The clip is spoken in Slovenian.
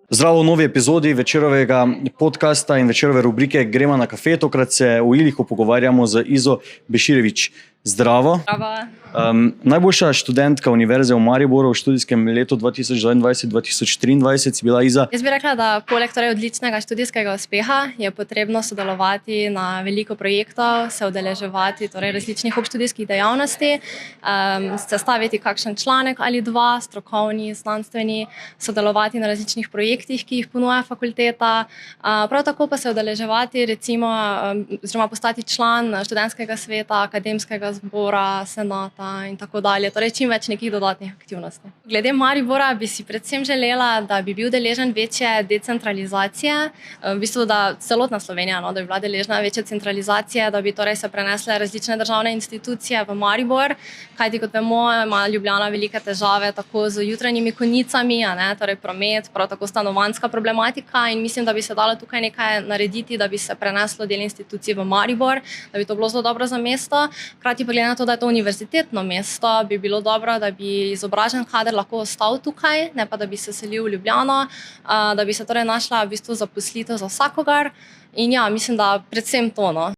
Zdravo v novi epizodi Večerovega podcasta in Večerove rubrike Gremo na kafe. Tokrat se v Ilihu pogovarjamo z Izo Beširević. Zdravo. Zdravo. Najboljša študentka Univerze v Mariboru v študijskem letu 2022-2023 si bila Iza. Jaz bi rekla, da poleg odličnega študijskega uspeha je potrebno sodelovati na veliko projektov, se udeleževati različnih obštudijskih dejavnosti, sestaviti kakšen članek ali dva, strokovni, znanstveni, sodelovati na različnih projektih, ki jih ponuja fakulteta, prav tako pa se udeleževati oziroma postati član študentskega sveta, akademskega zbora, senata in tako dalje, torej čim več nekih dodatnih aktivnosti. Glede Maribora bi si predvsem želela, da bi bil deležen večje decentralizacije, v bistvu da celotna Slovenija, da bi bila deležna večje centralizacije, da bi se prenesle različne državne institucije v Maribor, kajti kot vemo, ima Ljubljana velike težave tako z jutranjimi konicami, torej promet, prav tako stanovanjska problematika, in mislim, da bi se dalo tukaj nekaj narediti, da bi se preneslo del institucij v Maribor, da bi to bilo zelo dobro za mesto. Hkrati pa glede na to, da je to univerzitetno mesto, bi bilo dobro, da bi izobražen kader lahko ostal tukaj, ne pa da bi se selil v Ljubljano, da bi se našla v bistvu zaposlitev za vsakogar. In ja, mislim, da predvsem to.